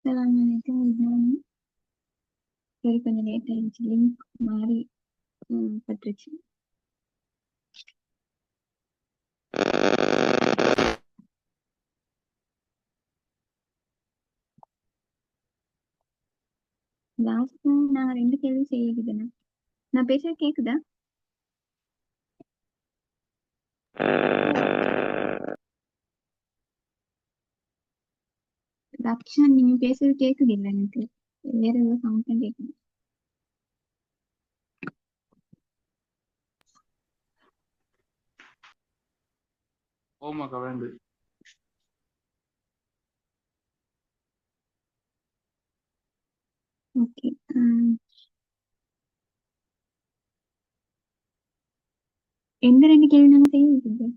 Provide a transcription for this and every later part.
அஸ்ஸலாமு அலைக்கும். சரி, கொஞ்சம் லேட் ஆயிடுச்சு. லிங்க் மாறி பட்டுருச்சு. லாஸ்ட் நாங்க 2 கேள்வி செய்யுதுண்ணா. நான் பேசுறது கேக்குதா? ரக்ஷன், நீங்க பேசுறது கேக்குது இல்ல எனக்கு. வேற ஏதோ சவுண்ட் தான் கேக்குது. ஓமாக்கா வேண்டு. ஓகே. எந்த 2 கேள்வி நாங்க செய்யுது? -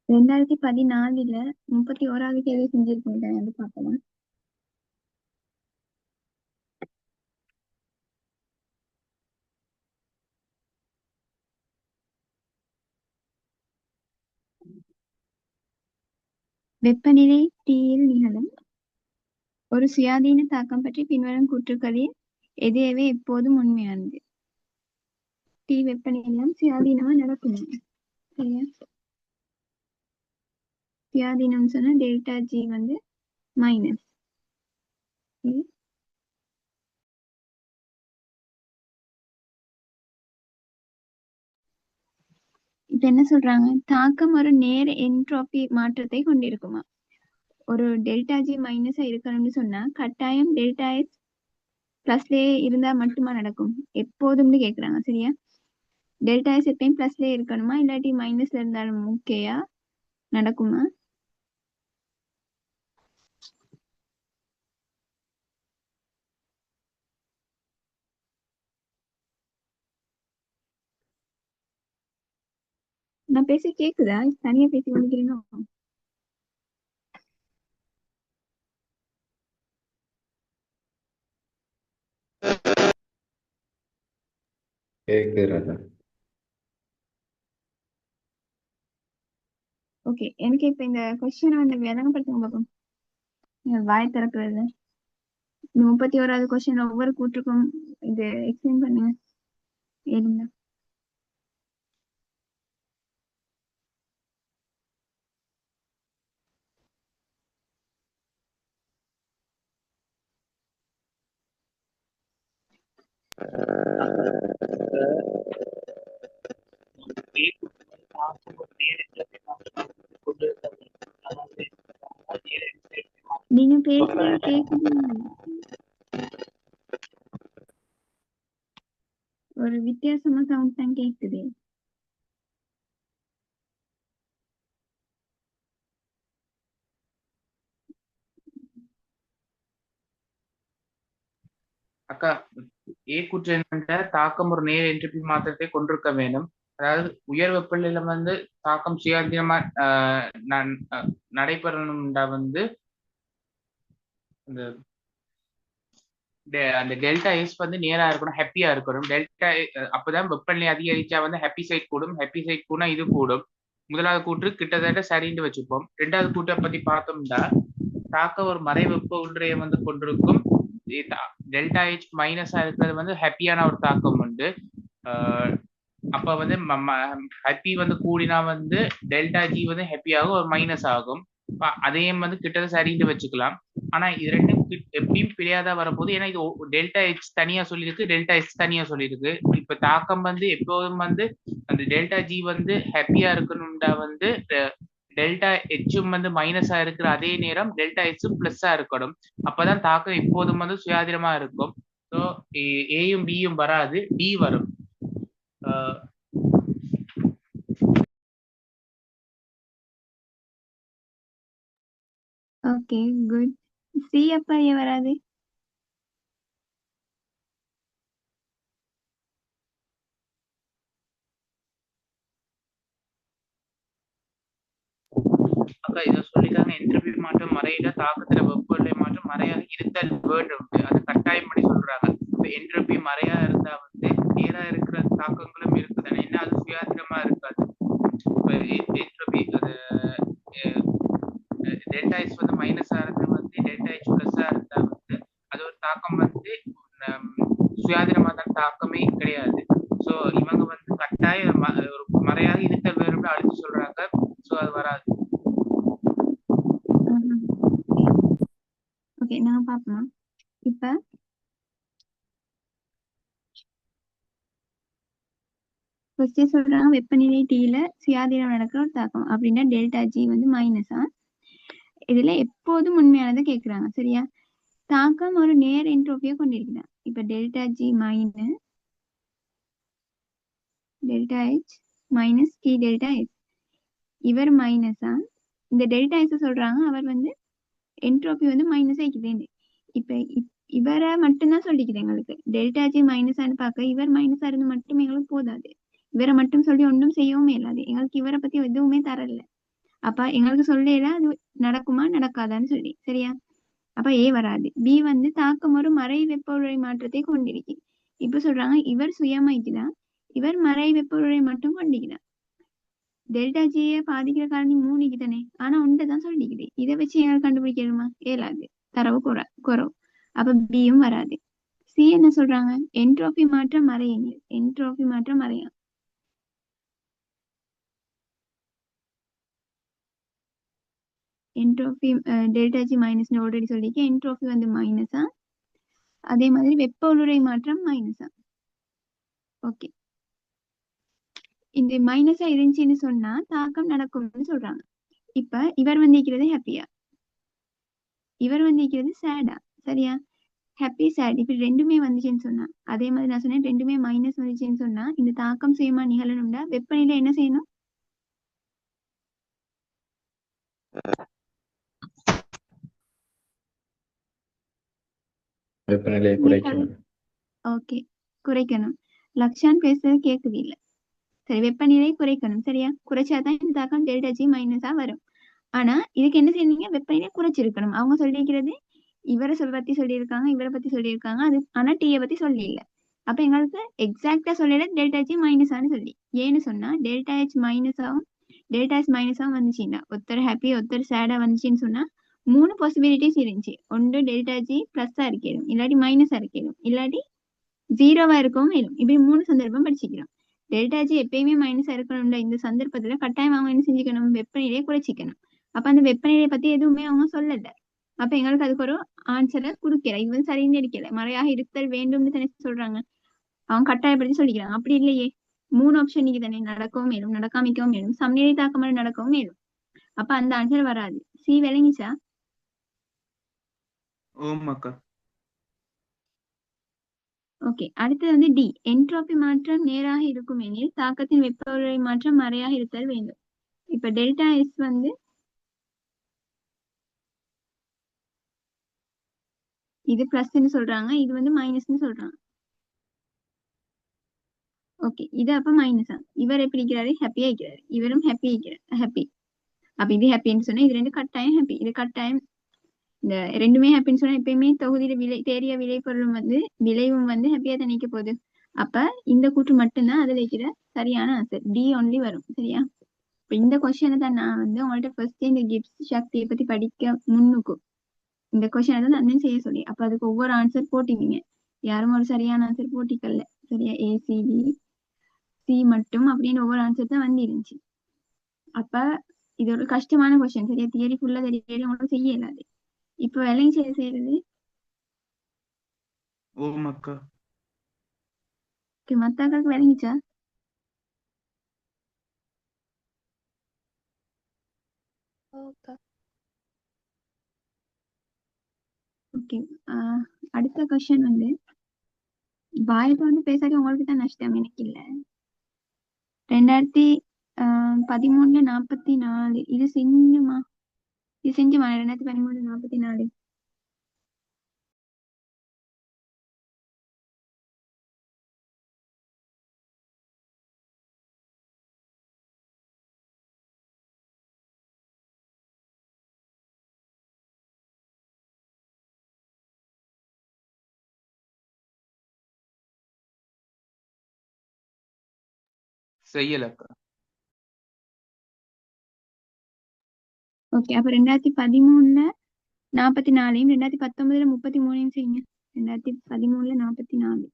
2014 31வது கேள்வி செஞ்சிருக்கோம். வந்து பார்க்கலாம். வெப்பநிலை Tயில் நிகழும் ஒரு சுயாதீன தாக்கம் பற்றி பின்வரும் கூற்றுக்களில் எது எவை எப்போதும் உண்மையானது? T வெப்பநிலையும் சுயாதீனமா நடக்கும். சரியா? சுயாதீனம் சொன்னா டெல்டா G வந்து மைனஸ். இப்ப என்ன சொல்றாங்க? தாக்கம் ஒரு நேர என்ட்ரோபி மாற்றத்தை கொண்டிருக்குமா? ஒரு டெல்டா G மைனஸா இருக்கணும்னு சொன்னா கட்டாயம் டெல்டா S பிளஸ்லயே இருந்தா மட்டுமா நடக்கும்? எப்போதும்னு கேக்குறாங்க. சரியா? டெல்டா S எப்பயும் பிளஸ்லயே இருக்கணுமா இல்லாட்டி மைனஸ்ல இருந்தாலும் ஓகேயா? நடக்குமா? நான் பேச கேக்குதா? தனியா பேசி கொண்டிருக்கிறீங்க. கேக்குது ராஜா. ஓகே, எனக்கு இப்ப இந்த கொஸ்டினை வந்து விளங்கப்படுத்துங்க பாப்போம். வாய் திறக்கிறது 31வது கொஸ்டின் ஒவ்வொரு கூற்றுக்கும் இது எக்ஸ்பிளைன் பண்ணுங்க. ஏழுங்க. நீங்க பேசுறது கேக்குது. ஒரு வித்தியாசமா சவுண்ட் தான் கேக்குது. அக்கா, கூற்று என்னென்ற தாக்கம் ஒரு நேர் என்ட்ரோபி மாற்றத்தை கொண்டிருக்க வேண்டும். அதாவது உயர் வெப்பநிலையில வந்து தாக்கம் சுயாதீனமா நடைபெறணும்டா வந்து அந்த டெல்டா எஸ் வந்து நேரா இருக்கணும், ஹாப்பியா இருக்கணும். டெல்டா அப்பதான் வெப்பநிலை அதிகரிச்சா வந்து ஹாப்பி சைட் கூடும். ஹாப்பி சைட் கூடனா இது கூடும். முதலாவது கூற்று கிட்டத்தட்ட சரின்னு வச்சுப்போம். 2வது கூற்றை பத்தி பார்த்தோம்னா தாக்க ஒரு மறை வெப்ப ஒன்றைய வந்து கொண்டிருக்கும். டெல்டா H மைனஸா இருக்கிறது வந்து ஹாப்பியான ஒரு தாக்கம் உண்டு. அப்ப வந்து ஹாப்பி வந்து கூடினா வந்து டெல்டா G வந்து ஹாப்பியாகும், ஒரு மைனஸ் ஆகும். அதையும் வந்து கிட்டத்தட்ட சரின்னு வச்சுக்கலாம். ஆனா இது ரெண்டும் எப்படியும் பிழையாதான் வரப்போகுது. ஏன்னா இது டெல்டா H தனியா சொல்லியிருக்கு, டெல்டா S தனியா சொல்லியிருக்கு. இப்ப தாக்கம் வந்து எப்போதும் வந்து அந்த டெல்டா G வந்து ஹாப்பியா இருக்கணும்டா வந்து டெல்டா Hம் வந்து மைனஸா இருக்கிற அதே நேரம் டெல்டா Sம் பிளஸ்ஸா இருக்கணும். அப்பதான் தாக்கம் எப்போதும் வந்து சுயாதீனமா இருக்கும். ஸோ ஏயும் பியும் வராது, டி வரும். Okay, good. சி அப்ப ஏன் வராது? அக்கா இதை சொல்லிக்காங்க என்ட்ரோபி மாற்றம் மறையில தாக்கத்துல வெப்பநிலை மாற்றம் மறையாக இருத்தல் வேர்டு உண்டு அது கட்டாயம் பண்ணி சொல்றாங்க. இப்ப என்ட்ரோபி மறையா இருந்தா வந்து நேரா இருக்கிற தாக்கங்களும் இருக்குதானே, என்ன அது சுயாதீனமா இருக்காது. இப்ப என்ட்ரோபி அது டெல்டா எஸ் வந்து மைனஸா இருந்தா வந்து டெல்டா எச் பிளஸ்ஸா இருந்தா வந்து அது ஒரு தாக்கம் வந்து சுயாதீனமா தான் தாக்கமே கிடையாது. ஸோ இவங்க வந்து கட்டாயம் ஒரு மறையாக இருத்தல் வேறுபட அழுத்தி சொல்றாங்க. ஸோ அது வராது. ஓகே நாங்க பாப்போம். இப்ப ஃபர்ஸ்டே சொல்றாங்க வெப்பநிலை டீல சுயாதீனம் நடக்கிற ஒரு தாக்கம் அப்படின்னா டெல்டா ஜி வந்து மைனஸா. இதுல எப்போதும் உண்மையானதை கேக்குறாங்க சரியா. தாக்கம் ஒரு நேர் என்ட்ரோபியை கொண்டிருக்கிறான். இப்ப delta G minus delta H minus T delta S. இவர் மைனஸா, இந்த டெல்டா எஸ் சொல்றாங்க அவர் வந்து என்ட்ரோபி வந்து மைனஸ் ஆகிக்குது. இப்ப இவரை மட்டும்தான் சொல்லிக்குது எங்களுக்கு. டெல்டா ஜி மைனஸான்னு பார்க்க இவர் மைனஸா இருந்து மட்டும் எங்களுக்கு போதாது. இவரை மட்டும் சொல்லி ஒன்றும் செய்யவும் இல்லாது. எங்களுக்கு இவரை பத்தி எதுவுமே தரல. அப்ப எங்களுக்கு சொல்லல அது நடக்குமா நடக்காதான்னு சொல்லி சரியா. அப்ப ஏ வராது. பி வந்து தாக்கம் ஒரு மறை வெப்ப உறை மாற்றத்தை கொண்டிருக்கு. இப்ப சொல்றாங்க இவர் சுயமாய்க்குதான், இவர் மறை வெப்ப உறை மட்டும் கொண்டிருக்கிறார். டெல்டா ஜியை பாதிக்கிற காரணி 3 தானே, ஆனா ஒன்றைதான் சொல்லிக்குது. இதை வச்சு எங்களுக்கு கண்டுபிடிக்கணுமா, இயலாது. தரவு குறவு. அப்ப பியும் வராது. சி என்ன சொல்றாங்க, என்ட்ரோபி மாற்றம் மறையீங்க. என்ட்ரோபி மாற்றம் மறையா. Entropy delta G minus already சொல்லிக்க. என்ட்ரோபி வந்து மைனஸா, அதே மாதிரி வெப்ப உருளை மாற்றம் மைனஸா. ஓகே, இந்த மைனஸா இருந்துச்சுன்னு சொன்னா தாக்கம் நடக்கும்னு சொல்றாங்க. இப்ப இவர் வந்து இருக்கிறது ஹாப்பியா, இவர் வந்து இருக்கிறது சேடா சரியா. ஹாப்பி சேட் இப்படி ரெண்டுமே வந்துச்சுன்னு சொன்னா, அதே மாதிரி நான் சொன்னேன் ரெண்டுமே மைனஸ் வந்துச்சுன்னு சொன்னா இந்த தாக்கம் சுயமா நிகழணும்னா வெப்பநிலை என்ன செய்யணும், வெப்பநிலையை குறைக்கணும். ஓகே குறைக்கணும். லக்ஷான் பேசுறது கேக்குது இல்ல. சரி, வெப்பநிலை குறைக்கணும் சரியா. குறைச்சாதான் இந்த தாக்கம் டெல்டா ஜி மைனஸா வரும். ஆனா இதுக்கு என்ன செய்யறீங்க, வெப்பநிலை குறைச்சிருக்கணும். அவங்க சொல்லியிருக்கிறது இவரை பத்தி சொல்லியிருக்காங்க, இவரை பத்தி சொல்லியிருக்காங்க, அது ஆனா டீயை பத்தி சொல்லி இல்ல. அப்ப எங்களுக்கு எக்ஸாக்டா சொல்லல டெல்டா ஜி மைனஸான்னு சொல்லி. ஏன்னு சொன்னா டெல்டா ஹெச் மைனஸாவும் டெல்டா எஸ் மைனஸாவும் வந்துச்சுன்னா, ஒருத்தர் ஹாப்பி ஒருத்தர் சேடா வந்துச்சுன்னு சொன்னா 3 பாசிபிலிட்டிஸ் இருந்துச்சு. ஒன்று டெல்டா ஜி பிளஸ்ஸா இருக்கணும், இல்லாட்டி மைனஸா இருக்கணும், இல்லாட்டி ஜீரோவா இருக்கவும் வேணும். இப்படி 3 சந்தர்ப்பம் படிச்சுக்கிறோம். டெல்டா ஜி எப்பயுமே மைனஸா இருக்கணும்ல. இந்த சந்தர்ப்பத்துல கட்டாயம் அவங்க என்ன செஞ்சுக்கணும், வெப்பநிலையை குறைச்சிக்கணும். அப்ப அந்த வெப்பநிலையை பத்தி எதுவுமே அவங்க சொல்லல. அப்ப எங்களுக்கு அதுக்கு ஒரு ஆன்சரை கொடுக்கல. இது வந்து சரின்னு இருக்கல. மறையாக இருத்தல் வேண்டும்னு தானே சொல்றாங்க, அவங்க கட்டாயப்படுத்தி சொல்லிக்கிறாங்க. அப்படி இல்லையே, 3 ஆப்ஷன் நீங்க தானே, நடக்கவும் மேலும் நடக்காமிக்கவும் மேலும் சமநிலை தாக்கமாக நடக்கவும் மேலும். அப்ப அந்த ஆன்சர் வராது. சி விளங்கிச்சா? ஓமாக்கா. ஓகே, அடுத்தது வந்து டி. என்ட்ரோபி மாற்றம் நேராக இருக்கும் எனில் தாக்கத்தின் வெப்ப உறை மாற்றம் மறையாக இருத்தல் வேண்டும். இப்ப டெல்டா எஸ் வந்து இது பிளஸ்ன்னு சொல்றாங்க, இது வந்து மைனஸ்ன்னு சொல்றாங்க. ஓகே, இது அப்ப மைனஸா. இவர் எப்படி இருக்கிறாரு, ஹாப்பியா இருக்கிறாரு. இவரும் ஹாப்பி இருக்கிறார், ஹாப்பி. அப்ப இது ஹாப்பின்னு சொன்னா இது ரெண்டு கட்டாயம் ஹாப்பி. இது கட்டாயம் இந்த ரெண்டுமே ஹாப்பின்னு சொன்னா எப்பயுமே தொகுதியில தேறிய விளைபொருளும் வந்து விளைவும் வந்து ஹாப்பியா தான் நிக்க போகுது. அப்ப இந்த கூற்று மட்டும்தான் அதுல இருக்கிற சரியான ஆன்சர். டி ஒன்லி வரும் சரியா. இப்ப இந்த கொஸ்டினை தான் நான் வந்து உங்கள்ட்ட ஃபர்ஸ்ட் இந்த கிப்ஸ் சக்தியை பத்தி படிக்க முன்னுக்கும் இந்த கொஸ்டினை தான் நான் செய்ய சொல்லி, அப்ப அதுக்கு ஒவ்வொரு ஆன்சர் போட்டிருக்கீங்க. யாரும் ஒரு சரியான ஆன்சர் போட்டிக்கல சரியா. ஏசிடி சி மட்டும் அப்படின்னு ஒவ்வொரு ஆன்சர் தான் வந்து இருந்துச்சு. அப்ப இது ஒரு கஷ்டமான கொஸ்டின் சரியா. தியரி ஃபுல்லா தெரியல, உங்களுக்கு செய்ய இயலாது. இப்ப வேலையும் செய்யறது ஓமாக்கா. மத்தாக்களுக்கு விளங்கிச்சா? ஓகே, அடுத்த கொஸ்டின் வந்து வாய்ப்பு வந்து பேசாட்டி உங்களுக்கு தான் நஷ்டம், எனக்கு இல்ல. 2013 இது செஞ்சுமா, இது செஞ்சுமா 2013-44. செய்யலக்கா. ஓகே, அப்ப 2013ல 44யும் 2019ல 33யும் செய்யுங்க. 2013ல 44.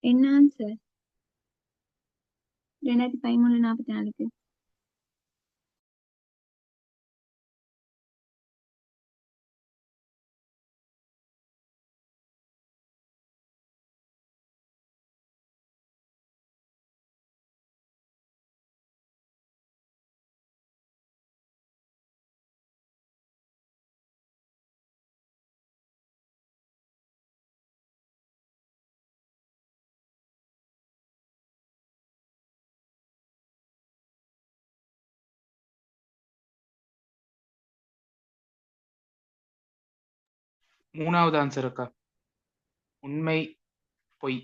என்ன ஆன்சர் 2013ல 44க்கு? மூணாவது ஆன்சர் அக்கா. உண்மை பொய்.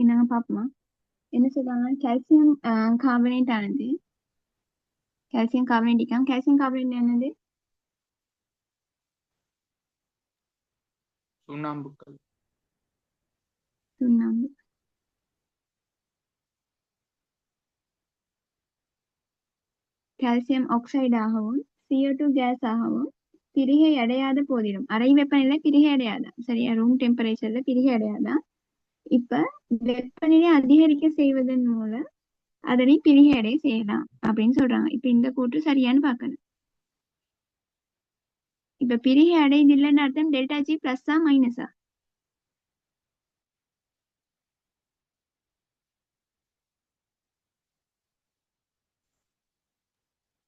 என்னங்க பாப்போமா? என்ன சொல்றாங்க? கால்சியம் கார்பனேட் ஆனது. கால்சியம் கார்பனேட் கால்சியம் கார்பனேட் என்னது? சுண்ணாம்புக்கல். சுண்ணாம்பு. கால்சியம் ஆக்சைடாகவும் CO2 கேஸ் ஆகவும் பிரிகை அடையாத போதிலும் அறை வெப்பநிலை பிரிகை அடையாதான். சரியா? ரூம் டெம்பரேச்சர்ல பிரிகை அடையாதான். இப்ப வெப்பநிலை அதிகரிக்க செய்வதன் மூலம் அதனை பிரிகை அடைய செய்யலாம் அப்படின்னு சொல்றாங்க. இப்ப இந்த கூற்று சரியான்னு பார்க்கணும். இப்ப பிரிகை அடையுது இல்லைன்னு அர்த்தம் டெல்டா ஜி பிளஸ்ஸா மைனஸா?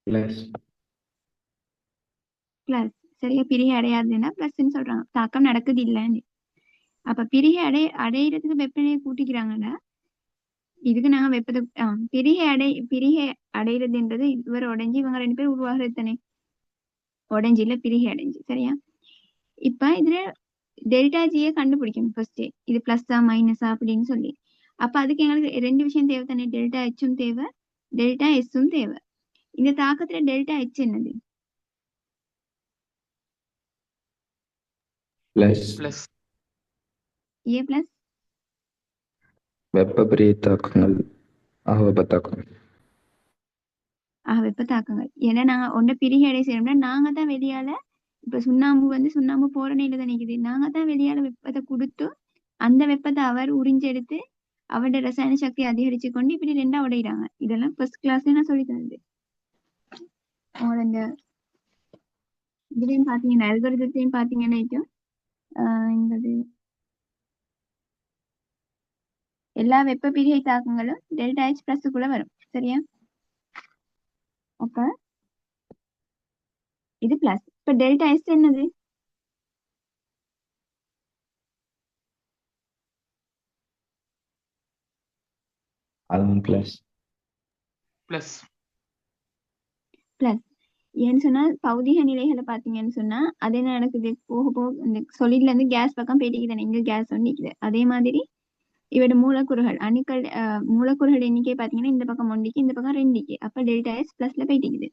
பிளஸ். பிளஸ். சரியா? பிரிகை அடையாதுன்னா பிளஸ்ன்னு சொல்றாங்க. தாக்கம் நடக்குது இல்லைன்னு. அப்ப பிரிகை அடையிறதுக்கு வெப்பநிலையை கூட்டிக்கிறாங்கன்னா இதுக்கு நாங்க வெப்பத்தை பிரிகை அடையிறதுன்றது இவர் உடைஞ்சு இவங்க 2 பேரும் உருவாகிறது தானே. உடைஞ்சு இல்ல பிரிகை அடைஞ்சு. சரியா? இப்ப இதுல டெல்டா ஜியை கண்டுபிடிக்கணும் ஃபர்ஸ்ட். இது பிளஸ்ஸா மைனஸா அப்படின்னு சொல்லி. அப்ப அதுக்கு எங்களுக்கு 2 விஷயம் தேவை தானே. டெல்டா ஹெச்சும் தேவை, டெல்டா எஸ்ஸும் தேவை. இந்த தாக்கத்துல டெல்டா ஹெச் என்னது? பிளஸ். பிளஸ். ஏ பிளஸ் வெப்ப தாக்கங்கள் வெப்ப தாக்கம். வெப்ப தாக்கங்கள். ஏன்னா நாங்க ஒன்றை பிரிகை அடைய செய்யணும்னா நாங்க தான் வெளியால இப்ப சுண்ணாம்பு போற நிலையில தான் நிக்குது. நாங்க தான் வெளியால வெப்பத்தை கொடுத்து அந்த வெப்பத்தை அவர் உறிஞ்செடுத்து அவரோட ரசாயன சக்தியை அதிகரிச்சு கொண்டு இப்படி 2ஆ உடையிறாங்க. இதெல்லாம் ஃபர்ஸ்ட் கிளாஸ்ல நான் சொல்லி தந்தது. உங்களோட இந்த இதுலயும் பாத்தீங்கன்னா அல்காரிதத்தையும் பாத்தீங்கன்னா இந்த எல்லா வெப்ப பிரிகை தாக்கங்களும் டெல்டா H பிளஸ்க்குள்ள வரும். சரியா? அப்ப இது பிளஸ். இப்ப டெல்டா எஸ் என்னது? அதுவும் ப்ளஸ். Plus plus. ஏன்னு சொன்னா பௌதிக நிலைகளை பாத்தீங்கன்னு சொன்னா அது என்ன நடக்குது, போக போக இந்த solidல இருந்து கேஸ் பக்கம் போயிட்டு இங்க கேஸ் வந்து நிக்குது. அதே மாதிரி இவட மூலக்கூறுகள் அணுக்கள் மூலக்கூறுகள் எண்ணிக்கை பாத்தீங்கன்னா இந்த பக்கம் ஒன்றிக்கு இந்த பக்கம் ரெண்டுக்கு. அப்ப டெல்டா எஸ் பிளஸ்ல போயிட்டு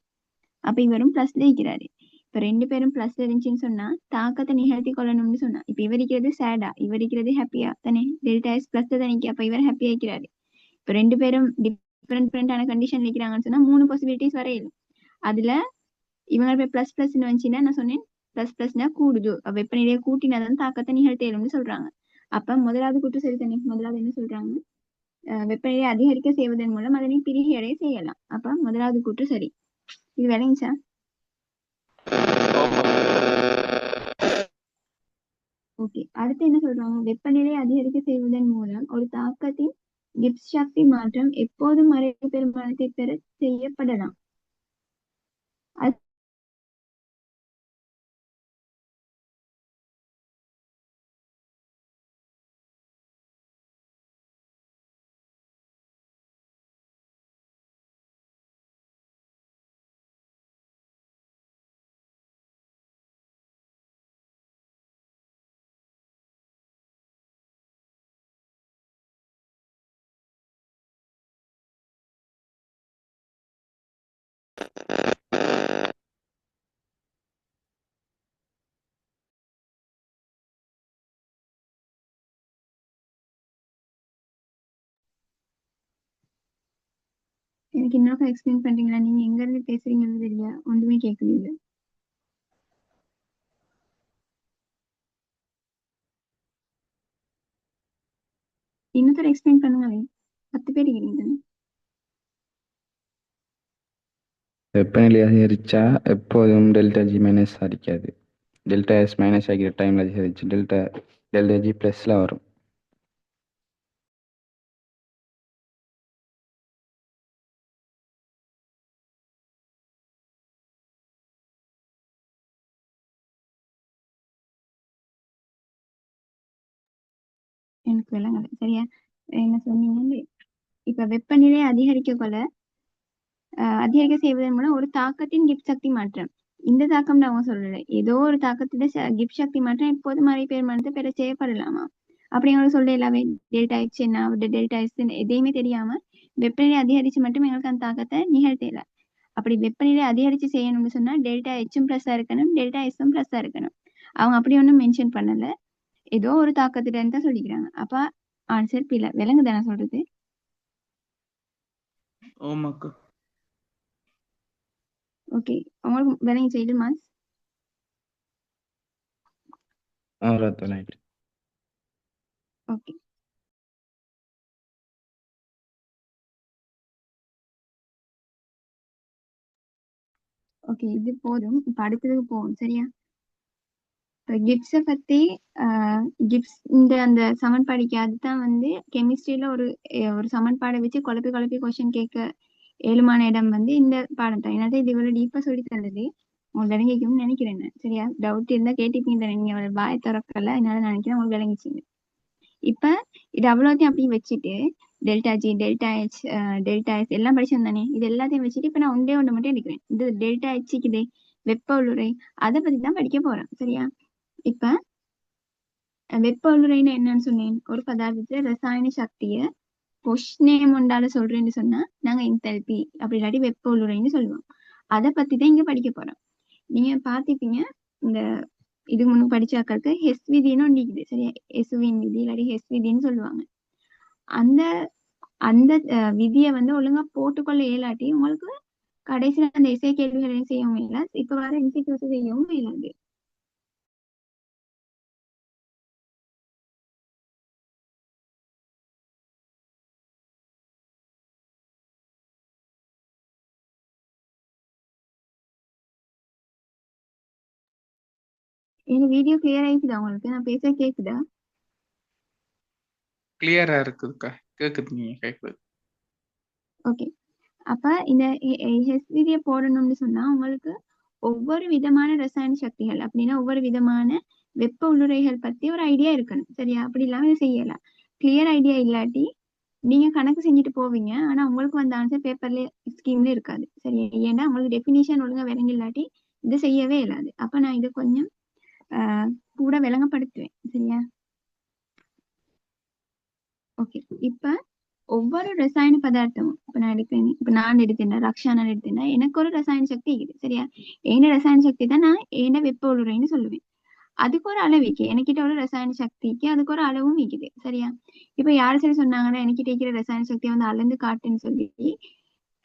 அப்ப இவரும் பிளஸ்ல இருக்கிறாரு. இப்ப ரெண்டு பேரும் பிளஸ்ல இருந்துச்சுன்னு சொன்னா தாக்கத்தை நிகழ்த்தி கொள்ளணும்னு சொன்னா இப்ப இவர் இருக்கிறது சேடா, இவர் இருக்கிறது ஹாப்பியா தானே, டெல்டா எஸ் பிளஸ் தான் நிக்க. அப்ப இவர் ஹாப்பியா இருக்கிறாரு. இப்ப ரெண்டு பேரும் டிஃபரெண்டான கண்டிஷன் இருக்கிறாங்கன்னு சொன்னா 3 பாசிபிலிட்டிஸ் வரையும். அதுல இவங்க போய் பிளஸ் பிளஸ்ன்னு வந்துச்சுன்னா நான் சொன்னேன் பிளஸ் பிளஸ்னா கூடுது, வெப்பநிலையை கூட்டினாதான் தாக்கத்தை நிகழ்த்தேலும்னு சொல்றாங்க. அப்ப முதலாவது கூட்டு சரி தானே. முதலாவது என்ன சொல்றாங்க, வெப்பநிலையை அதிகரிக்க செய்வதன் மூலம் அதனை பிரிகையடைய செய்யலாம். அப்ப முதலாவது கூற்று சரி. இது விளைஞ்சா? ஓகே. அடுத்து என்ன சொல்றாங்க, வெப்பநிலை அதிகரிக்க செய்வதன் மூலம் ஒரு தாக்கத்தின் கிப்ஸ் சக்தி மாற்றம் எப்போதும் மறை பெருமானத்தை பெற செய்யப்படலாம். எனக்கு இன்னொரு எக்ஸ்பிளைன் பண்றீங்களா? நீங்க எங்க இருந்து பேசுறீங்கன்னு தெரியல, ஒன்றுமே கேட்கல. இன்னொருத்தர் எக்ஸ்பிளைன் பண்ணுங்களேன். 10 பேர் இருக்கிறீங்க. வெப்பநிலை அதிகரிச்சா எப்போதும் டெல்டா ஜி மைனஸ் அடிக்காது. டெல்டா எஸ் மைனஸ் ஆகிற டைம்ல அதிகரிச்சு டெல்டா ஜி ப்ளஸ்ல வரும். எனக்கு விளங்கல சரியா என்ன சொன்னீங்க. இப்ப வெப்பநிலை அதிகரிக்க அதிகரிக்க செய்வதன் மூலம் ஒரு தாக்கத்தின் கிப்ஸ் சக்தி மாற்றம். இந்த தாக்கம் அவங்க சொல்லல, ஏதோ ஒரு தாக்கத்துல கிப்ஸ் சக்தி மாற்றம் எப்போது மறை பெருமானத்தை பெற செய்யப்படலாமா அப்படி அவங்க சொல்ல எல்லாமே டெல்டா எக்ஸ் என்ன டெல்டா எக்ஸ் எதையுமே தெரியாம வெப்பநிலை அதிகரிச்சு மட்டும் எங்களுக்கு அந்த தாக்கத்தை நிகழ்த்தல. அப்படி வெப்பநிலை அதிகரிச்சு செய்யணும்னு சொன்னா டெல்டா எச்சும் பிளஸ்ஸா இருக்கணும், டெல்டா எஸ்ஸும் பிளஸ்ஸா இருக்கணும். அவங்க அப்படி ஒன்றும் மென்ஷன் பண்ணல, ஏதோ ஒரு தாக்கத்துல இருந்து தான் சொல்லிக்கிறாங்க. அப்ப ஆன்சர் பிள்ளை விலங்குதானே சொல்றது. ஓமாக்கு ஓகே. உங்களுக்கு விலங்கி செய்து மாஸ். ரைட். ஓகே ஓகே இது போதும். இப்ப அடுத்ததுக்கு போவோம் சரியா. இப்ப கிப்ஸை பத்தி கிப்ஸ் இந்த அந்த சமன்பாடிக்கு அதுதான் வந்து கெமிஸ்ட்ரியில ஒரு சமன்பாடை வச்சு குழப்பி குழப்பி கொஸ்டின் கேட்க ஏழுமான இடம் வந்து இந்த பாடம் தான். என்னது இது இவ்வளவு டீப்பா சொல்லி தந்தது உங்களுக்கு விளங்கிக்கும்னு நினைக்கிறேன். சரியா, டவுட் இருந்தா கேட்டுப்பீங்க தானே, நீங்க அவளை பாய திறக்கல, அதனால நினைக்கிறேன் உங்களுக்கு விளங்கிச்சிங்க. இப்ப இது அவ்வளோத்தையும் அப்படி வச்சுட்டு delta G delta H delta S எல்லாம் படிச்சோம் தானே. இது எல்லாத்தையும் வச்சுட்டு இப்ப நான் ஒன்று மட்டும் எடுக்கிறேன். இது டெல்டா ஹெச்சுக்குதே வெப்ப உள்ளுரை, அதை பத்தி தான் படிக்க போறோம் சரியா. இப்ப வெப்ப உள்ளுரைன்னு என்னன்னு சொன்னேன், ஒரு பதார்த்தத்துல ரசாயன சக்திய நேம் உண்டால சொல்றேன்னு சொன்னா நாங்க என்தால்பி அப்படி இல்லாட்டி வெப்ப உள்ளுரைன்னு சொல்லுவோம். அதை பத்தி தான் இங்க படிக்க போறோம். நீங்க பாத்திப்பீங்க இந்த இதுக்கு முன்னுக்கு படிச்சாக்களுக்கு ஹெஸ் விதின்னு ஒன்று இருக்குது சரியா. எசுவின் விதி இல்லாட்டி ஹெஸ் விதின்னு சொல்லுவாங்க. அந்த அந்த விதியை வந்து ஒழுங்கா போட்டுக்கொள்ள இயலாட்டி உங்களுக்கு கடைசியில அந்த இசை கேள்விகளை செய்யவும் இல்லை, இப்ப வர இன்ஸ்டிடியூட் செய்யவும் இயலாது. என் வீடியோ கிளியர் ஆயிக்குதா உங்களுக்கு? நான் பேச கேக்குதா? கிளியரா இருக்குதுக்கா, கேக்குது நீங்க கேக்குது. ஓகே. அப்ப இந்த ஹெஸ் விதியை போடணும்னு சொன்னா உங்களுக்கு ஒவ்வொரு விதமான ரசாயன சக்திகள் அப்படின்னா ஒவ்வொரு விதமான வெப்ப உள்ளுரைகள் பத்தி ஒரு ஐடியா இருக்கணும். சரியா? அப்படி இல்லாம இதை செய்யலாம். கிளியர் ஐடியா இல்லாட்டி நீங்க கணக்கு செஞ்சுட்டு போவீங்க, ஆனா உங்களுக்கு வந்த ஆன்சர் பேப்பர்ல ஸ்கீம்ல இருக்காது. சரியா? ஏன்னா உங்களுக்கு டெஃபினிஷன் ஒழுங்கா விளங்க இல்லாட்டி இது செய்யவே இல்லாது. அப்ப நான் இதை கொஞ்சம் கூட விளங்கப்படுத்துவேன். சரியா? ஓகே. இப்ப ஒவ்வொரு ரசாயன பதார்த்தமும் இப்ப நான் எடுத்தேன்னா ரக்ஷானா எடுத்தேன்னா எனக்கு ஒரு ரசாயன சக்தி இருக்குது. சரியா? என்ன ரசாயன சக்தி தான் நான் என்ன வெப்ப உள்ளுரைன்னு சொல்லுவேன். அதுக்கு ஒரு அளவு இருக்கு. என்கிட்ட ஒரு ரசாயன சக்திக்கு அதுக்கு ஒரு அளவும் இருக்குது. சரியா? இப்ப யாரு சரி சொன்னாங்கன்னா என்கிட்ட இருக்கிற ரசாயன சக்தியை வந்து அளந்து காட்டுன்னு சொல்லி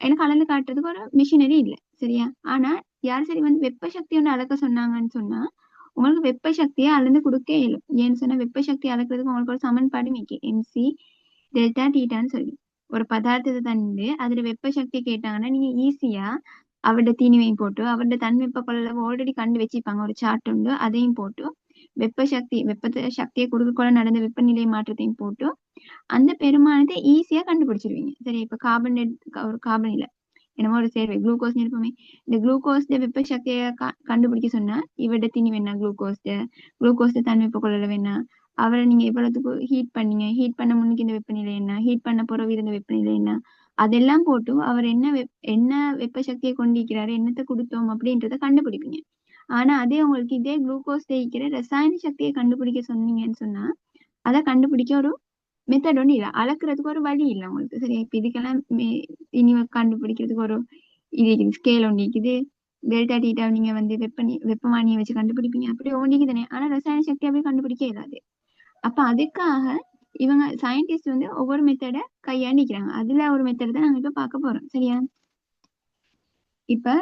எனக்கு அளந்து காட்டுறதுக்கு ஒரு மிஷினரி இல்லை. சரியா? ஆனா யாரு சரி வந்து வெப்ப சக்தி ஒன்று அளக்க சொன்னாங்கன்னு சொன்னா உங்களுக்கு வெப்ப சக்தியை அளந்து கொடுக்க இயலும். ஏன்னு சொன்னா வெப்ப சக்தி அளக்குறதுக்கு உங்களுக்கு ஒரு சமன்பாடு மிக்கி எம்சி டெல்டா டீட்டான்னு சொல்லி ஒரு பதார்த்தத்தை தந்து அதுல வெப்ப சக்தி கேட்டாங்கன்னா நீங்க ஈஸியா அவருடைய தீனிவையும் போட்டு அவருடைய தன்வெப்ப கொள்ளளவு ஆல்ரெடி கண்டு வச்சிருப்பாங்க ஒரு சார்ட் உண்டு, அதையும் போட்டு வெப்ப சக்தியை கொடுக்கக்குள்ள நடந்த வெப்பநிலை மாற்றத்தையும் போட்டு அந்த பெருமானத்தை ஈஸியா கண்டுபிடிச்சிருவீங்க. சரி, இப்ப ஒரு கார்பன் இல்ல என்னமோ ஒரு சேர்வை குளுக்கோஸ் இருப்போமே, இந்த குளுக்கோஸ் வெப்ப சக்தியை கண்டுபிடிக்க சொன்னா இவருடைய தீனி வேணா குளுக்கோஸ் தன்வெப்ப கொள்ளளவு என்ன, அவரை நீங்க எவ்வளவுக்கு ஹீட் பண்ணீங்க, ஹீட் பண்ண முன்னுக்கு இந்த வெப்பநிலை என்ன, ஹீட் பண்ண பிறகு இருந்த வெப்பநிலை என்ன, அதெல்லாம் போட்டு அவர் என்ன வெப்ப சக்தியை கொண்டிருக்கிறாரு, என்னத்தை கொடுத்தோம் அப்படின்றத கண்டுபிடிப்பீங்க. ஆனா அதே உங்களுக்கு இதே குளுக்கோஸ் தேய்க்கிற ரசாயன சக்தியை கண்டுபிடிக்க சொன்னீங்கன்னு சொன்னா அதை கண்டுபிடிக்க ஒரு மெத்தட் ஒன்று இல்லை, அளக்குறதுக்கு ஒரு வழி இல்லை உங்களுக்கு. சரி, இப்ப இதுக்கெல்லாம் இனி கண்டுபிடிக்கிறதுக்கு ஒரு இது ஸ்கேல் ஒன்று இருக்குது. டெல்டா டீட்டா நீங்க வந்து வெப்பமானியை வச்சு கண்டுபிடிப்பீங்க, அப்படி ஒன்றிக்கு தானே. ஆனா ரசாயன சக்தி அப்படியே கண்டுபிடிக்க இயலாது. அப்ப அதுக்காக இவங்க சயின்டிஸ்ட் வந்து ஒவ்வொரு மெத்தட கையாண்டிக்கிறாங்க. அதுல ஒரு மெத்தட் தான் நாங்க இப்ப பார்க்க போறோம். சரியா? இப்ப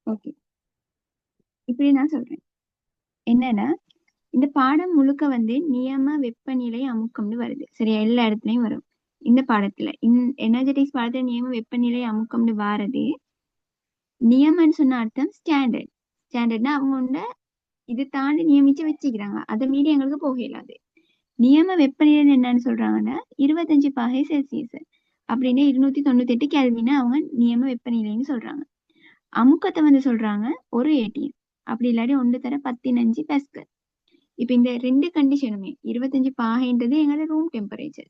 ஓகே, இப்படி நான் சொல்றேன் என்னன்னா இந்த பாடம் முழுக்க வந்து நியம வெப்பநிலை அமுக்கம்னு வருது. சரியா? எல்லா இடத்துலயும் வரும் இந்த பாடத்துல. எனர்ஜெட்டிக்ஸ் பாடத்துல நியம வெப்பநிலை அமுக்கம்னு வாரது. நியமன்னு சொன்ன அர்த்தம் ஸ்டாண்டர்ட்னா அவங்க இது தாண்டி நியமிச்சு வச்சுக்கிறாங்க, அதை மீறி எங்களுக்கு போக இயலாது. நியம வெப்பநிலை என்னன்னு சொல்றாங்கன்னா 25 பாகை செல்சியஸ் அப்படின்னு 298 கெல்வின் அவங்க நியம வெப்பநிலைன்னு சொல்றாங்க. அமுக்கத்தை வந்து சொல்றாங்க ஒரு ஏடிஎம், அப்படி இல்லாட்டி 1 × 10⁻⁵. இப்ப இந்த ரெண்டு கண்டிஷனுமே 25 பாகைன்றது எங்களோட ரூம் டெம்பரேச்சர்,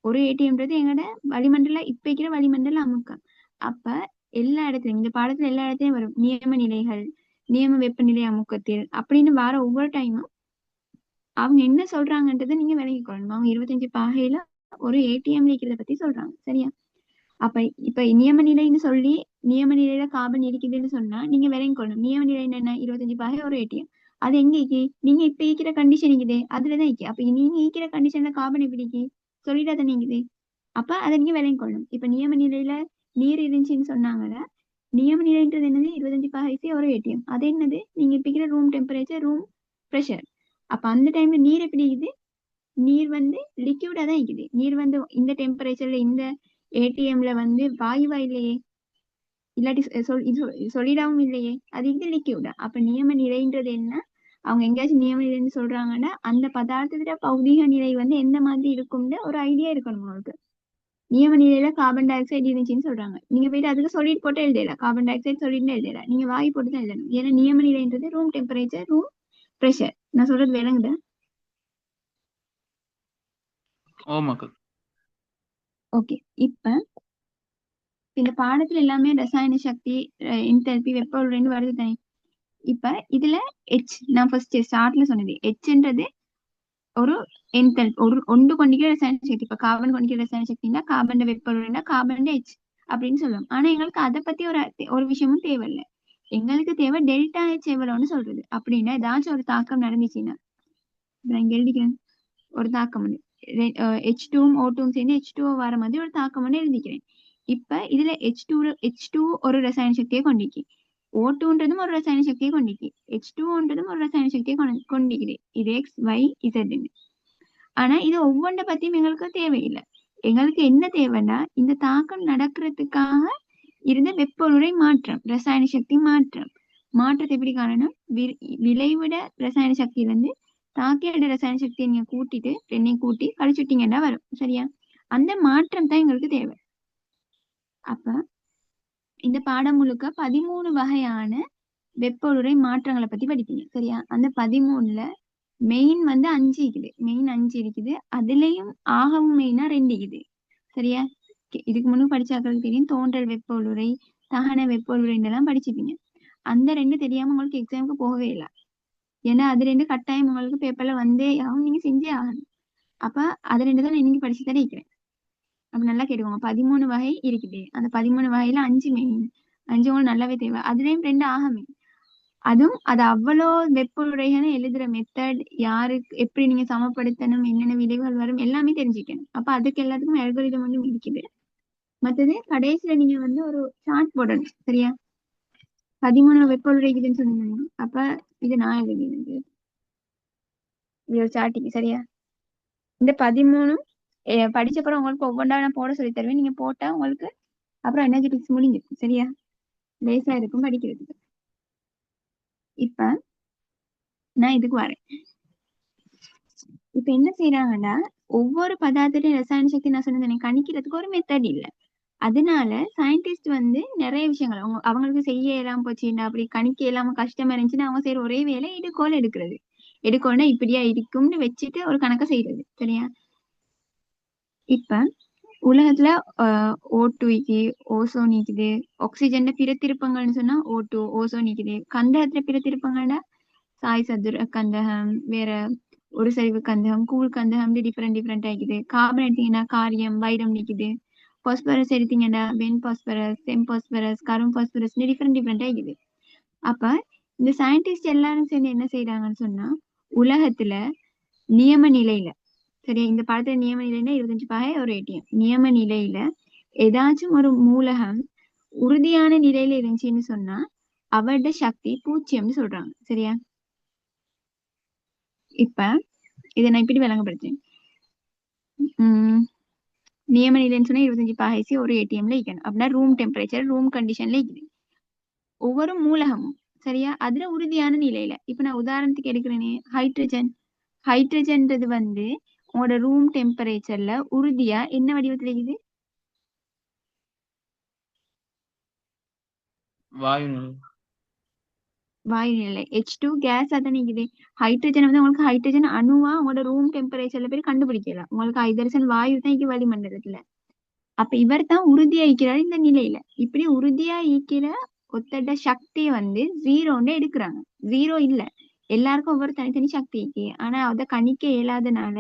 ஒரு ஏடிஎம்ன்றது எங்களோட வளிமண்டல இப்ப இருக்கிற வளிமண்டல அமுக்கம். அப்ப எல்லா இடத்துலயும் இந்த பாடத்துல எல்லா இடத்துலயும் வரும் நியம நிலைகள், நியம வெப்பநிலை அமுக்கத்தில் அப்படின்னு வர ஒவ்வொரு டைமும் அவங்க என்ன சொல்றாங்கன்றதை நீங்க விளங்கிக்கொள்ளணும். அவங்க 25 பாகையில ஒரு ஏடிஎம் இருக்கிறத பத்தி சொல்றாங்க. சரியா? அப்ப இப்ப நியம நிலைன்னு சொல்லி நியம நிலையில கார்பன் இருக்குதுன்னு சொன்னா நீங்க விளங்கிக்கொள்ளணும் நியம நிலை என்ன, 25 பாகை ஒரு ஏடிஎம். அது எங்க இருக்கு, நீங்க இப்ப இருக்கிற கண்டிஷன் இருக்குது அதுலதான் இருக்கு. அப்ப நீங்க இருக்கிற கண்டிஷன்ல கார்பன் எப்படி இருக்கு, சொல்லிடாத நீங்குது. அப்ப அதை நீங்க விளங்கிக்கொள்ளணும். இப்ப நியம நிலையில நீர் இருந்துச்சுன்னு சொன்னாங்கல்ல, நியம நிலைன்றது என்னது, 25 பாகைக்கு ஒரு ஏடிஎம். அது என்னது, நீங்க இப்ப இருக்கிற ரூம் டெம்பரேச்சர், ரூம் ப்ரெஷர். அப்ப அந்த டைம்ல நீர் எப்படி இருக்குது, நீர் வந்து லிக்யூடா தான் இருக்குது. நீர் வந்து இந்த டெம்பரேச்சர்ல இந்த ஏடிஎம்ல வந்து வாயுவா இல்லையே, இல்லாட்டி சொல்லிடாவும் இல்லையே, அது இது லிக்யூடா. அப்ப நியம நிலைன்றது என்ன, அவங்க எங்கேயாச்சும் நியம நிலைன்னு சொல்றாங்கன்னா அந்த பதார்த்தத்துல பௌதிக நிலை வந்து எந்த மாதிரி இருக்கும்னு ஒரு ஐடியா இருக்கணும் உங்களுக்கு. நியம நிலையில கார்பன் டை ஆக்சைடு இருந்துச்சுன்னு சொல்றாங்க, நீங்க போயிட்டு அதுக்கு சொல்லிட்டு போட்டு எழுதல, கார்பன் டை ஆக்சைடு சொல்லிட்டு எழுதல, நீங்க வாயு போட்டு தான் எழுதணும். ஏன்னா நியம நிலைன்றது ரூம் டெம்பரேச்சர், ரூம் ப்ரெஷர். நான் சொல்றது விளங்குதா? ஓகே. இப்ப இந்த பாடத்துல எல்லாமே ரசாயன சக்தி, என்தால்பி, வெப்ப உள்ளுரைன்னு வருது தானே. இப்ப இதுல H நான் ஃபர்ஸ்ட் ஸ்டார்ட்ல சொன்னது, Hன்றது ஒரு என்தால்பி, ஒரு ஒன்று கொண்டிக்கிற ரசாயன சக்தி. இப்ப கார்பன் கொண்டிக்கிற ரசாயன சக்தினா கார்பன் வெப்ப உள்ளுரைனா கார்பன் H அப்படின்னு சொல்லுவோம். ஆனா எங்களுக்கு அதை பத்தி ஒரு விஷயமும் தேவையில்லை. எங்களுக்கு தேவை டெல்டா H எவ்வளவுன்னு சொல்றது. அப்படின்னா ஏதாச்சும் ஒரு தாக்கம் நடந்துச்சுன்னா இங்க எழுதிக்கிறேன், ஒரு தாக்கம் H2 O2 சேர்ந்து H2O வர மாதிரி ஒரு தாக்கம் எழுதிக்கிறேன். இப்ப இதுல H2 ஒரு ரசாயன சக்தியை கொண்டிருக்கு, O2ன்றதும் ஒரு ரசாயன சக்தியை கொண்டிருக்கு, H2Oன்றதும் ஒரு ரசாயன சக்தியை கொண்டிருக்குது. இது X Y Z. ஆனா இது ஒவ்வொன்றை பத்தியும் எங்களுக்கு தேவையில்லை. எங்களுக்கு என்ன தேவைன்னா இந்த தாக்கம் நடக்கிறதுக்காக இருந்த வெப்பநிலை மாற்றம், ரசாயன சக்தி மாற்றத்தை எப்படி காணணும்? விளைவிட ரசாயன சக்தியிலிருந்து தாக்கியோட ரசாயன சக்தியை நீங்க கூட்டிட்டு ரெண்டையும் கூட்டி கழிச்சுட்டீங்கன்னா வரும். சரியா? அந்த மாற்றம் தான் எங்களுக்கு தேவை. அப்ப இந்த பாடம் முழுக்க 13 வகையான வெப்பநிலை மாற்றங்களை பத்தி படிப்பீங்க. சரியா? அந்த 13ல மெயின் வந்து 5 இருக்குது. அதுலயும் ஆகவும் மெயினா 2 இருக்குது. சரியா? இதுக்கு முன்னுக்கு படிச்சாக்களுக்கு தெரியும், தோன்றல் வெப்பநிலை, தகன வெப்பநிலை எல்லாம் படிச்சுப்பீங்க. அந்த 2 தெரியாம உங்களுக்கு எக்ஸாமுக்கு போகவே இல்லை. ஏன்னா அது 2 கட்டாயம் உங்களுக்கு பேப்பர்ல வந்தே ஆகும், நீங்க செஞ்சே ஆகணும். அப்ப அது 2 தான் நான் இன்னைக்கு படிச்சு தான் இருக்கிறேன். அப்ப நல்லா கேட்டுக்கோங்க. 13 வகை இருக்குது. அந்த 13 வகையில 5 மெயின், 5 உங்களுக்கு நல்லாவே தேவை. அதுலயும் 2 ஆகமே. அதுவும் அது அவ்வளோ வெப்பநிலையான எழுதுற மெத்தட், யாருக்கு எப்படி நீங்க சமப்படுத்தணும், என்னென்ன விளைவுகள் வரும் எல்லாமே தெரிஞ்சுக்கணும். அப்ப அதுக்கு எல்லாத்துக்கும் அல்காரிதம் ஒன்றும் இருக்குது. மற்றது கடைசியில நீங்க வந்து ஒரு சார்ட் போடணும். சரியா? 13 வெப்பநிலை இருக்குதுன்னு சொன்னீங்க. அப்ப இது நான் எழுதினது, இது ஒரு சார்ட்டிங். சரியா? இந்த 13 படிச்சப்பறம் உங்களுக்கு ஒவ்வொன்றா நான் போட சொல்லி தருவேன். நீங்க போட்டா உங்களுக்கு அப்புறம் எனர்ஜெட்டிக்ஸ் முடிஞ்சிடும். சரியா? லேசா இருக்கும் படிக்கிறதுக்கு. இப்ப நான் இதுக்கு வரேன். இப்ப என்ன செய்யறாங்கன்னா, ஒவ்வொரு பதார்த்தத்தையும் ரசாயன சக்தி நான் சொன்னதை கணிக்கிறதுக்கு ஒரு மெத்தட் இல்லை. அதனால சயின்டிஸ்ட் வந்து நிறைய விஷயங்கள் அவங்களுக்கு செய்ய இயலாம போச்சுன்னா, அப்படி கணிக்க இல்லாம கஷ்டமா இருந்துச்சுன்னா அவங்க செய்யற ஒரே வேலை எடுக்கோல் எடுக்கிறது. எடுக்கோல்னா இப்படியா இருக்கும்னு வச்சுட்டு ஒரு கணக்கை செய்யறது. சரியா? இப்ப உலகத்துல O2 இருக்குது, ஓசோன் இருக்குது, ஆக்சிஜன் பிற திருப்பங்கள்னு சொன்னா O2, ஓசோன் இருக்குது. கந்தகத்துல பிற திருப்பங்கள்னா சாய் சதுர கந்தகம், வேற ஒரு சரிவு கந்தகம், கூழ் கந்தகம், டிஃப்ரெண்ட் ஆகிக்குது. கார்பன் எடுத்தீங்கன்னா காரியம், வைரம் நிக்குது. பாஸ்பரஸ் எடுத்தீங்கன்னா வென் பாஸ்பரஸ், செம் பாஸ்பரஸ், கரும் பாஸ்பரஸ், டிஃப்ரெண்ட் ஆகிக்குது. அப்ப இந்த சயின்டிஸ்ட் எல்லாரும் சேர்ந்து என்ன செய்யறாங்கன்னு சொன்னா, உலகத்துல நியம நிலையில, சரி இந்த படத்துல நியம நிலைன்னா 25 பகை ஒரு ஏடிஎம். நியம நிலையில ஏதாச்சும் ஒரு மூலகம் உறுதியான நிலையில இருந்துச்சுன்னு சொன்னா அவரோட சக்தி 0ன்னு சொல்றாங்க. சரியா? இப்ப இதை நான் இப்படி விளங்கப்படுத்தேன். நியம நிலைன்னு சொன்னா 25 பகைசி ஒரு ஏடிஎம்ல இருக்கணும். அப்படின்னா ரூம் டெம்பரேச்சர், ரூம் கண்டிஷன்ல இருக்குது ஒவ்வொரு மூலகமும். சரியா? அதுல உறுதியான நிலையில. இப்ப நான் உதாரணத்துக்கு எடுக்கிறேனே, ஹைட்ரஜன்ன்றது வந்து உங்களோட ரூம் டெம்பரேச்சர்ல உறுதியா என்ன வடிவத்துல இருக்குது? வாயு நிலை. H2 கேஸ் அதான் இருக்குது. ஹைட்ரஜன் வந்து உங்களுக்கு ஹைட்ரஜன் அணுவா உங்களோட ரூம் டெம்பரேச்சர்ல போய் கண்டுபிடிக்கலாம். உங்களுக்கு ஹைட்ரஜன் வாயு தான் இங்க வளிமண்டலத்துல. அப்ப இவர் தான் உறுதியா ஈக்கிறாரு இந்த நிலையில. இப்படி உறுதியா ஈக்கிற ஒத்தட சக்தி வந்து 0ன்னு எடுக்கிறாங்க. 0 இல்ல, எல்லாருக்கும் ஒவ்வொரு தனித்தனி சக்தி இருக்கு. ஆனா அதை கணிக்க இயலாதனால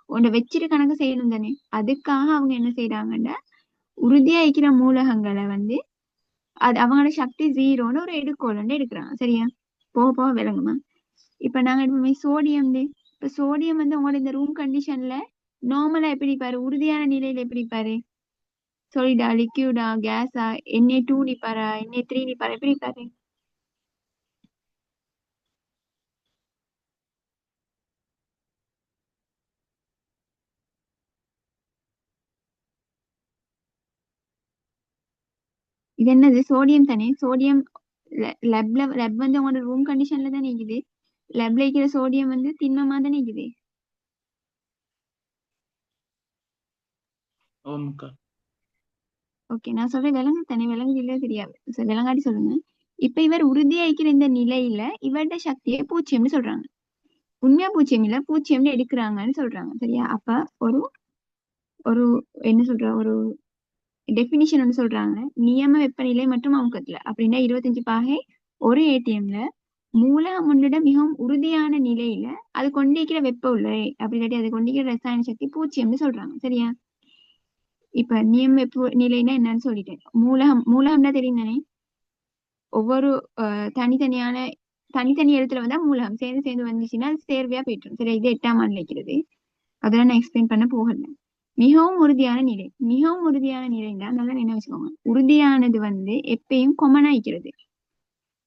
உன்னை வச்சிட்டு கணக்கு செய்யணும் தானே. அதுக்காக அவங்க என்ன செய்யறாங்கன்னா, உறுதியா இருக்கிற மூலகங்களை வந்து அது அவங்களோட சக்தி 0ன்னு ஒரு எடுக்கோலன்னு எடுக்கிறாங்க. சரியா? போக போக விளங்குமா? இப்ப நாங்க எடுப்போமே சோடியம். இப்ப சோடியம் வந்து உங்களோட இந்த ரூம் கண்டிஷன்ல நார்மலா எப்படி பாரு, உறுதியான நிலையில எப்படி பாரு, சாலிடா, லிக்யூடா, கேஸா, Na2 நிப்பாரா, Na3 நிப்பாரா, எப்படி பாரு? இது என்னது? சோடியம் தானே. சோடியம் லெப் வந்து உங்களோட ரூம் கண்டிஷன்ல தானே இருக்குது. லெப்ல இருக்கிற சோடியம் வந்து திண்மமா தானே இருக்குது. ஓகே, நான் சொல்றேன் விலங்கு தானே. விலங்கு இல்ல தெரியாது, விலங்காட்டி சொல்லுங்க. இப்ப இவர் உறுதியா இருக்கிற இந்த நிலையில இவருடைய சக்தியை 0ன்னு சொல்றாங்க. உண்மையா 0 இல்ல, 0ன்னு எடுக்கிறாங்கன்னு சொல்றாங்க. சரியா? அப்ப ஒரு ஒரு என்ன சொல்ற, ஒரு டெபினிஷன் ஒன்று சொல்றாங்க. நியம வெப்பநிலை மற்றும் அமுக்கத்துல அப்படின்னா 25 பாகை ஒரு ஏடிஎம்ல மூலகம் ஒன்றிட மிகவும் உறுதியான நிலையில அது கொண்டிருக்கிற வெப்ப உள்ளே அப்படி இல்லாட்டி அது கொண்டிருக்கிற ரசாயன சக்தி 0ன்னு சொல்றாங்க. சரியா? இப்ப நியம வெப்ப நிலைன்னா என்னன்னு சொல்லிட்டேன். மூலகம்னா தெரியும் தானே. ஒவ்வொரு தனித்தனி இடத்துல வந்தா மூலகம் சேர்ந்து வந்துச்சுன்னா அது சேர்வையா போயிட்டு. சரி, இது 8ஆம் ஆண்டு வைக்கிறது. அதெல்லாம் நான் எக்ஸ்பிளைன் பண்ண போகல. மிகவும் உறுதியான நிலைன்னா நல்லா என்ன வச்சுக்கோங்க. உறுதியானது வந்து எப்பயும் கொமன் ஆயிக்கிறது.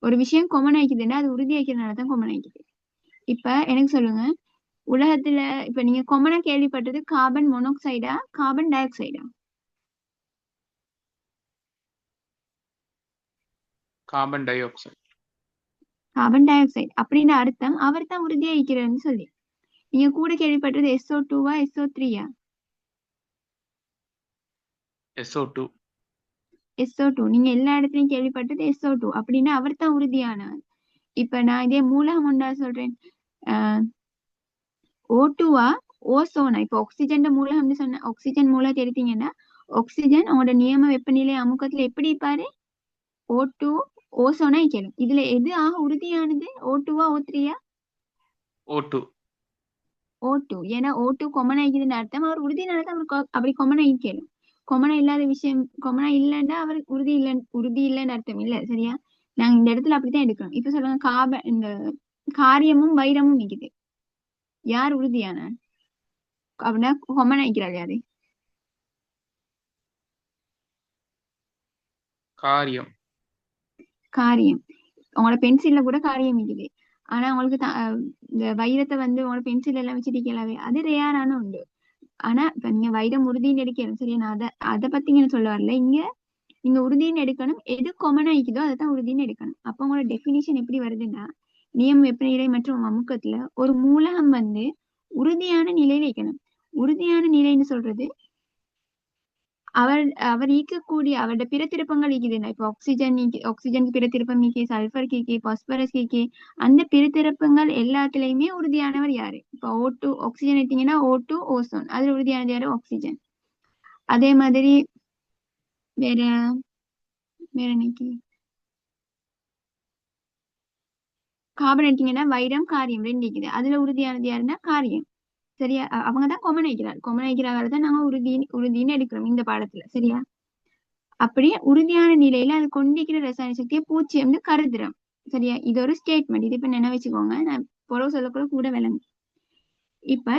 ஒரு விஷயம் கொமன் ஆயிக்குதுன்னா அது உறுதியாக்கிறதுனாலதான் கொமன் ஆயிக்குது. இப்ப எனக்கு சொல்லுங்க, உலகத்துல இப்ப நீங்க கொமனா கேள்விப்பட்டது கார்பன் மோனாக்சைடா கார்பன் டை ஆக்சைடா? Carbon dioxide. Carbon dioxide அப்படின்னு அர்த்தம் அவர் தான் உறுதியா இருக்கிறன்னு சொல்லி. நீங்க கூட கேள்விப்பட்டது SO2வா SO3யா? SO2. SO2 நீங்க எல்லா இடத்துலயும் கேள்விப்பட்டது SO2 அப்படின்னா அவர் தான் உறுதியானவர். இப்ப நான் இதே மூலகம் ஒன்றா சொல்றேன். O2வா ஓசோனா? இப்ப ஆக்சிஜன் மூலகம்னு சொன்ன ஆக்சிஜன் மூலத்தை எடுத்தீங்கன்னா ஆக்சிஜன் அவங்களோட நியம வெப்பநிலை அமுக்கத்துல எப்படி இருப்பாரு? O2 ஓசோனா கேளும். இதுல எது ஆக உறுதியானது? O2வா O3யா? O2. O2. ஏன்னா O2 கொமனா இருக்குதுன்னு அர்த்தம் அவர் உறுதியானது. அவர் அப்படி கொமனா கேளும். கொமனா இல்லாத விஷயம் கொமனா இல்லைன்னா அவர் உறுதி இல்லைன்னு அர்த்தம் இல்ல. சரியா? நாங்க இந்த இடத்துல அப்படித்தான் எடுக்கணும். இப்ப சொல்லுங்க இந்த காரியமும் வைரமும் நிக்குது. யார் உறுதியான? அப்படின்னா கொமனா இருக்கிறாள் யாரு? காரியம். காரியம். உங்களோட பென்சில்ல கூட காரியம் இருக்குது. ஆனா உங்களுக்கு இந்த வைரத்தை வந்து உங்களோட பென்சில் எல்லாம் வச்சுட்டீங்களாவே அது ரேரான உண்டு. ஆனா இப்ப நீங்க வைரம் உறுதின்னு எடுக்கணும். சரியா? நான் அதை பத்தி இங்க சொல்ல வரல. நீங்க உறுதின்னு எடுக்கணும். எது கொமனா இருக்குதோ அதை தான் உறுதின்னு எடுக்கணும். அப்ப உங்களோட டெபினிஷன் எப்படி வருதுன்னா நியம வெப்பநிலை மற்றும் அமுக்கத்துல ஒரு மூலகம் வந்து உறுதியான நிலையில இருக்கணும். உறுதியான நிலைன்னு சொல்றது அவர் ஈக்கக்கூடிய அவரோட பிற திருப்பங்கள் ஈக்குதுன்னா இப்ப ஆக்சிஜனுக்கு பிற திருப்பம் ஈக்கி, சல்பர் ஈக்கி, பாஸ்பரஸ் ஈக்கி, அந்த பிற திருப்பங்கள் எல்லாத்துலயுமே உறுதியானவர் யாரு? இப்ப O2 ஆக்சிஜன் எடுத்தீங்கன்னா O2 ஓசோன், அதுல உறுதியானது யாரு? ஆக்சிஜன். அதே மாதிரி வேற வேற இன்னைக்கு கார்பன் எடுத்தீங்கன்னா வைரம் காரியம் ரெண்டு இருக்குது. அதுல உறுதியானது யாருன்னா காரியம். சரியா? அவங்கதான் கொமன் வைக்கிறார். கொமன் வைக்கிறாங்க தான் நாங்க உறுதின்னு எடுக்கிறோம் இந்த பாடத்துல. சரியா? அப்படியே உறுதியான நிலையில அது கொண்டிருக்கிற ரசாயன சக்தியை பூச்சியம்னு கருதுறோம். சரியா? இது ஒரு ஸ்டேட்மெண்ட். இது இப்ப என்ன வச்சுக்கோங்க, நான் பொறவு சொல்லக்கூட கூட விளங்கு. இப்ப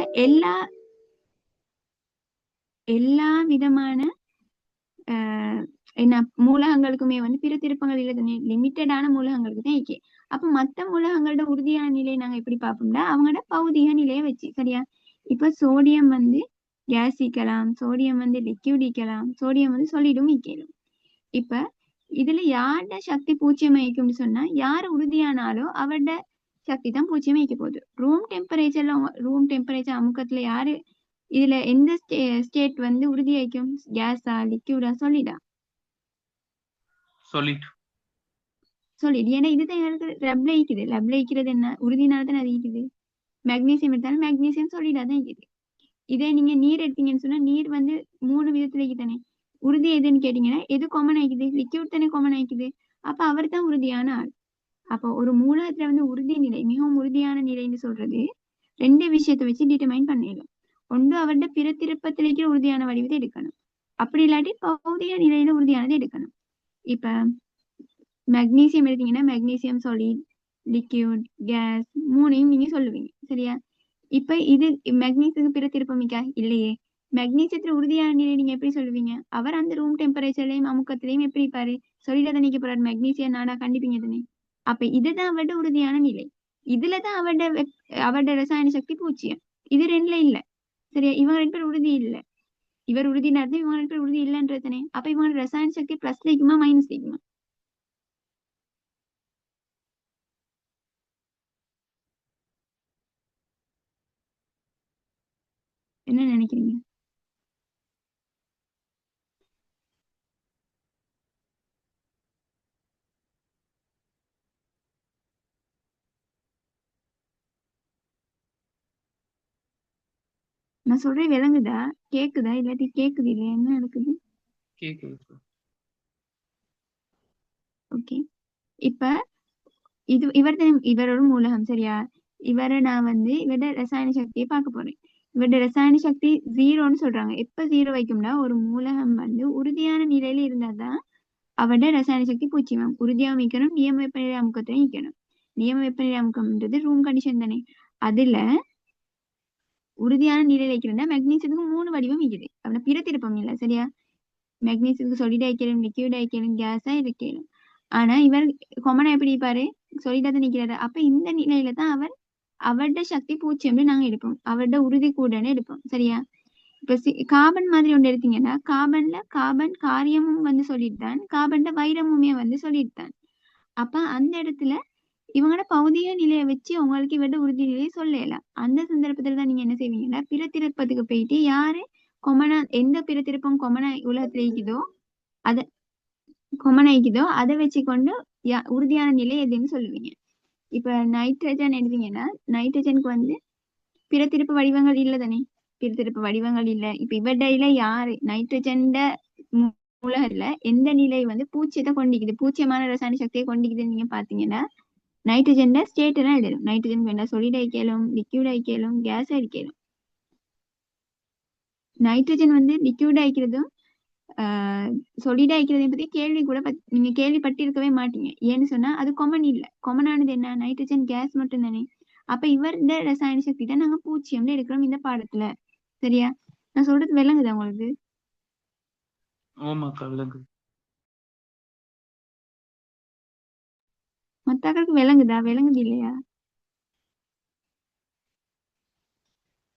எல்லா விதமான என்ன மூலகங்களுக்குமே வந்து பிற திருப்பங்கள் இல்ல தானே, லிமிட்டடான மூலகங்களுக்கு தான் இருக்கு. அப்ப மத்த மூலகங்களோட உறுதியான நிலையை நாங்க எப்படி பார்ப்போம்னா அவங்களோட பௌதிக நிலையை வச்சு. சரியா? இப்ப சோடியம் வந்து கேஸ் ஈக்கலாம், சோடியம் வந்து லிக்யூட் ஈக்கலாம், சோடியம் வந்து சொலிடும் ஈக்கலாம். இப்ப இதுல யாரோட சக்தி பூஜ்ஜியம் வைக்கும்னு சொன்னா யார் உறுதியானாலோ அவரோட சக்தி தான் பூஜ்ஜியம் வைக்க போகுது. ரூம் டெம்பரேச்சர் அமுக்கத்துல யாரு இதுல எந்த ஸ்டேட் வந்து உறுதியாய்க்கும்? கேஸா லிக்யூடா சொலிடா? சொலிட். ஏன்னா இதுதான் எனக்கு லெப்ல ஈக்குது. லெப்ல ஈக்கிறது என்ன? உறுதினால்தான் அது ஈக்குது. மெக்னீசியம் எடுத்தாலும் மெக்னீசியம் சொலிடா தான் ஈக்குது. இதே நீங்க நீர் எடுத்தீங்கன்னு சொன்னா நீர் வந்து 3 விதத்துல ஈக்குதானே. உறுதி எதுன்னு கேட்டீங்கன்னா எது காமன் ஆயிக்குது? லிக்யூட் தானே காமன் ஆயிக்குது. அப்ப அவர் தான் உறுதியான ஆள். அப்போ ஒரு மூலகத்துல வந்து உறுதி நிலை, மிகவும் உறுதியான நிலைன்னு சொல்றது 2 விஷயத்தை வச்சு டிட்டர்மைன் பண்ணிடும். ஒன்று அவருடைய பிற திருப்பத்தில் இருக்கிற உறுதியான வடிவத்தை எடுக்கணும். அப்படி இல்லாட்டி பௌதிக நிலையில உறுதியானது எடுக்கணும். இப்ப மெக்னீசியம் எடுத்தீங்கன்னா மெக்னீசியம் சாலிட், லிக்யூட், கேஸ் மூணையும் நீங்க சொல்லுவீங்க. சரியா? இப்ப இது மெக்னீசியத்துக்கு பிற திருப்பமிக்கா? இல்லையே. மெக்னீசியத்துல உறுதியான நிலை நீங்க எப்படி சொல்லுவீங்க? அவர் அந்த ரூம் டெம்பரேச்சர்லயும் அமுக்கத்திலையும் எப்படி இருப்பாரு? சொல்லிட தானே போறாரு. மெக்னீசியம் நாடா கண்டிப்பீங்க தானே. அப்ப இதுதான் அவரோட உறுதியான நிலை. இதுலதான் அவரோட ரசாயன சக்தி பூஜ்ஜியம். இது ரெண்டுல இல்ல. சரியா? இவங்க 2 பேர் உறுதி இல்ல. இவர் உறுதினா இவங்க 2 பேர் உறுதி இல்லைன்றதுனே. அப்ப இவங்க ரசாயன சக்தி பிளஸ்ல இருக்குமா மைனஸ் இருக்குமா? என்ன நினைக்கிறீங்க? நான் சொல்றேன் விளங்குதா? கேக்குதா? இல்லாட்டி கேக்குது இல்லையா? என்ன நடக்குது? ஓகே. இப்ப இவரோட மூலகம். சரியா? இவரை நான் வந்து இவரோட ரசாயன சக்தியை பார்க்க போறேன். இவரோட ரசாயன சக்தி 0ன்னு சொல்றாங்க. எப்ப 0 வைக்கும்னா ஒரு மூலகம் வந்து உறுதியான நிலையில இருந்தாதான் அவரோட ரசாயன சக்தி பூஜ்ஜியம். உறுதியாகவும் வைக்கணும், நியம வெப்பநிலை அமுக்கத்தையும் வைக்கணும். நியம வெப்பநிலை அமுக்கம்ன்றது ரூம் கண்டிஷன் தானே. அதுல உறுதியான நிலையில வைக்கிறதா மெக்னீசியத்துக்கு 3 வடிவம் இருக்குது. அப்படின்னா பிற திருப்பம் இல்லை. சரியா? மெக்னீசியத்துக்கு சொலிட் வைக்கணும், லிக்யூட் வைக்கணும், கேஸா வைக்கணும். ஆனா இவர் கொமனா எப்படி இருப்பாரு? சொலிடா தான் நிக்கிறாரு. அப்ப இந்த நிலையில தான் அவர் அவட சக்தி பூஜ்ஜியம்னு நாங்க எடுப்போம், அவட உறுதி கூடன்னு எடுப்போம். சரியா? இப்ப கார்பன் மாதிரி ஒன்று எடுத்தீங்கன்னா கார்பன்ல கார்பன் காரியமும் வந்து சொல்லிட்டான், கார்பன்ல வைரமுமே வந்து சொல்லிட்டான். அப்ப அந்த இடத்துல இவங்களோட பௌதிக நிலையை வச்சு உங்களுக்கு இவட உறுதி நிலையை சொல்லலாம். அந்த சந்தர்ப்பத்துல தான் நீங்க என்ன செய்வீங்கன்னா பிறத்திருப்பத்துக்கு போயிட்டு யாரு கொமனா எந்த பிறத்திருப்பம் கொமனா உலகத்துல இருக்குதோ அத கொமனா இருக்குதோ அதை வச்சுக்கொண்டு உறுதியான நிலை எதுன்னு சொல்லுவீங்க. இப்ப நைட்ரஜன் எடுத்தீங்கன்னா நைட்ரஜனுக்கு வந்து பிறத்திருப்பு வடிவங்கள் இல்ல தானே, பிறத்திருப்பு வடிவங்கள் இல்ல. இப்ப இவடையில யாரு நைட்ரஜன் உலகத்துல எந்த நிலை வந்து பூச்சியத்தை கொண்டிக்குது, பூச்சியமான ரசாயன சக்தியை கொண்டிக்குதுன்னு நீங்க பாத்தீங்கன்னா நைட்ரஜன்ல ஸ்டேட் எல்லாம் எழுதும். நைட்ரஜன் வேண்டாம் சொல்லிட் ஐக்கேலும் லிக்யூட் ஐக்கேலும் கேஸ் ஐக்கேலும். நைட்ரஜன் வந்து லிக்யூட் ஐக்கிறதும் சொல்லிட் ஐக்கிறதையும் பத்தி கேள்வி கூட நீங்க கேள்விப்பட்டிருக்கவே மாட்டீங்க. ஏன்னு சொன்னா அது கொமன் இல்ல. கொமனானது என்ன, நைட்ரஜன் கேஸ் மட்டும் தானே. அப்ப இவருடைய ரசாயன சக்தி தான் நாங்க பூச்சியம்னு எடுக்கிறோம் இந்த பாடத்துல. சரியா? நான் சொல்றது விளங்குதா உங்களுக்கு? ஆமாக்கா விளங்குது. மத்தாக்களுக்கு விளங்குதா, விளங்குது இல்லையா?